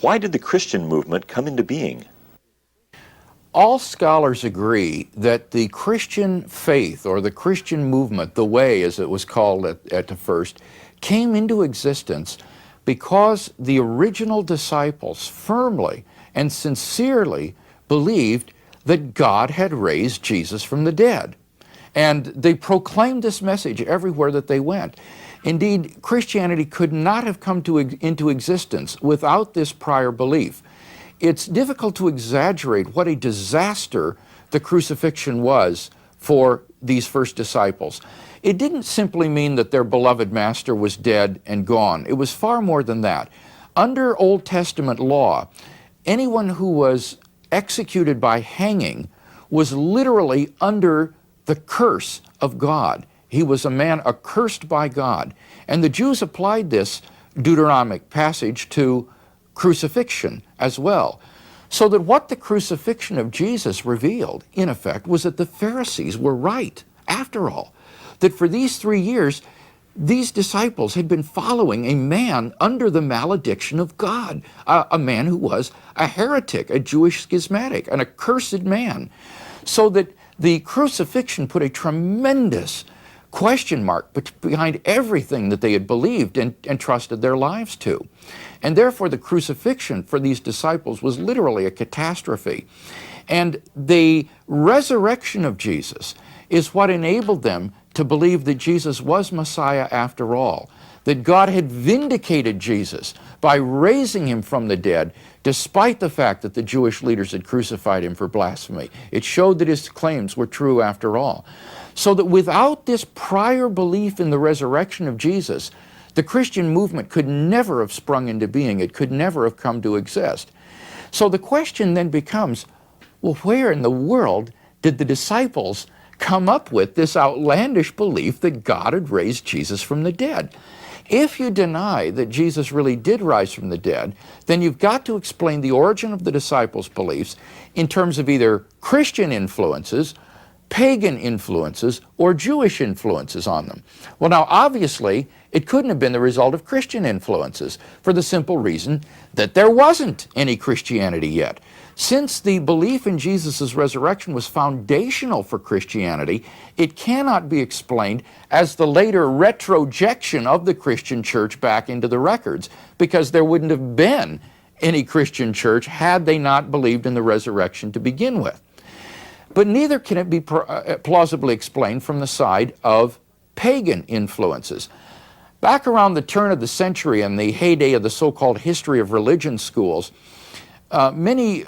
Why did the Christian movement come into being? All scholars agree that the Christian faith, or the Christian movement, the Way as it was called at the first, came into existence because the original disciples firmly and sincerely believed that God had raised Jesus from the dead. And they proclaimed this message everywhere that they went. Indeed, Christianity could not have come into existence without this prior belief. It's difficult to exaggerate what a disaster the crucifixion was for these first disciples. It didn't simply mean that their beloved master was dead and gone. It was far more than that. Under Old Testament law, anyone who was executed by hanging was literally under the curse of God. He was a man accursed by God. And the Jews applied this Deuteronomic passage to crucifixion as well. So that what the crucifixion of Jesus revealed, in effect, was that the Pharisees were right, after all. That for these 3 years, these disciples had been following a man under the malediction of God, a man who was a heretic, a Jewish schismatic, an accursed man. So that the crucifixion put a tremendous question mark behind everything that they had believed and trusted their lives to. And therefore the crucifixion for these disciples was literally a catastrophe. And the resurrection of Jesus is what enabled them to believe that Jesus was Messiah after all, that God had vindicated Jesus by raising him from the dead, despite the fact that the Jewish leaders had crucified him for blasphemy. It showed that his claims were true after all. So that without this prior belief in the resurrection of Jesus, the Christian movement could never have sprung into being. It could never have come to exist. So the question then becomes, well, where in the world did the disciples come up with this outlandish belief that God had raised Jesus from the dead? If you deny that Jesus really did rise from the dead, then you've got to explain the origin of the disciples' beliefs in terms of either Christian influences, pagan influences, or Jewish influences on them. Well, now, obviously, it couldn't have been the result of Christian influences for the simple reason that there wasn't any Christianity yet. Since the belief in Jesus' resurrection was foundational for Christianity, it cannot be explained as the later retrojection of the Christian church back into the records, because there wouldn't have been any Christian church had they not believed in the resurrection to begin with. But neither can it be plausibly explained from the side of pagan influences. Back around the turn of the century and the heyday of the so-called history of religion schools, many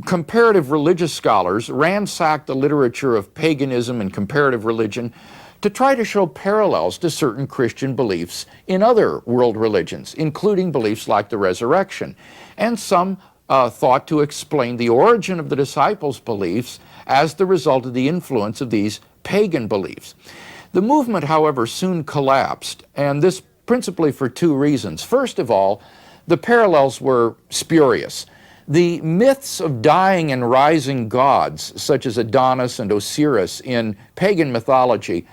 comparative religious scholars ransacked the literature of paganism and comparative religion to try to show parallels to certain Christian beliefs in other world religions, including beliefs like the resurrection. And some thought to explain the origin of the disciples' beliefs as the result of the influence of these pagan beliefs. The movement, however, soon collapsed, and this principally for two reasons. First of all, the parallels were spurious. The myths of dying and rising gods, such as Adonis and Osiris in pagan mythology,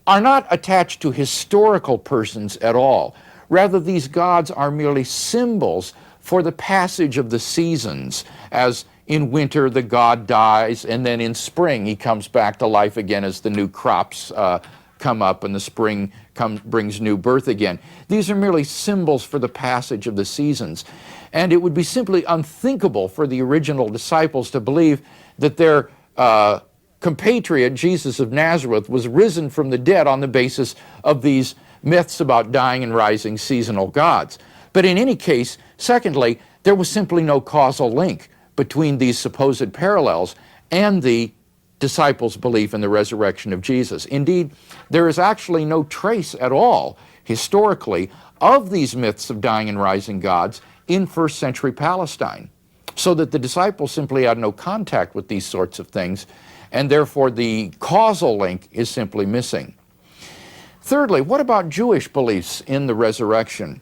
are not attached to historical persons at all. Rather, these gods are merely symbols for the passage of the seasons, as in winter the god dies, and then in spring he comes back to life again as the new crops come up and the spring brings new birth again. These are merely symbols for the passage of the seasons. And it would be simply unthinkable for the original disciples to believe that their compatriot, Jesus of Nazareth, was risen from the dead on the basis of these myths about dying and rising seasonal gods. But in any case, secondly, there was simply no causal link between these supposed parallels and the disciples' belief in the resurrection of Jesus. Indeed, there is actually no trace at all, historically, of these myths of dying and rising gods in first century Palestine, so that the disciples simply had no contact with these sorts of things, and therefore the causal link is simply missing. Thirdly, what about Jewish beliefs in the resurrection?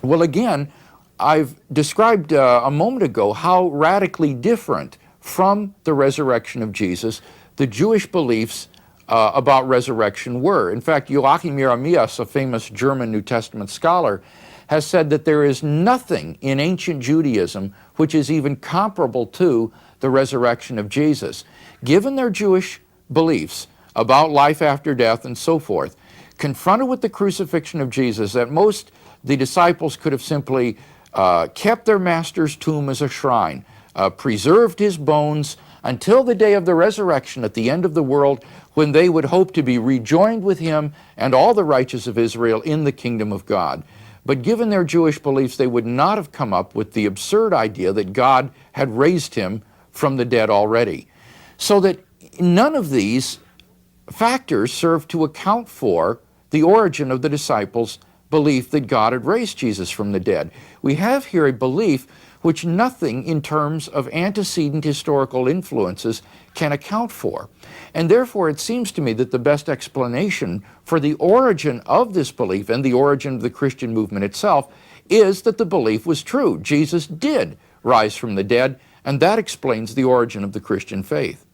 Well, again, I've described a moment ago how radically different from the resurrection of Jesus the Jewish beliefs about resurrection were. In fact, Joachim Jeremias, a famous German New Testament scholar, has said that there is nothing in ancient Judaism which is even comparable to the resurrection of Jesus. Given their Jewish beliefs about life after death and so forth, confronted with the crucifixion of Jesus, at most the disciples could have simply kept their master's tomb as a shrine, preserved his bones until the day of the resurrection at the end of the world, when they would hope to be rejoined with him and all the righteous of Israel in the kingdom of God. But given their Jewish beliefs, they would not have come up with the absurd idea that God had raised him from the dead already. So that none of these factors serve to account for the origin of the disciples' belief that God had raised Jesus from the dead. We have here a belief which nothing in terms of antecedent historical influences can account for. And therefore it seems to me that the best explanation for the origin of this belief and the origin of the Christian movement itself is that the belief was true. Jesus did rise from the dead, and that explains the origin of the Christian faith.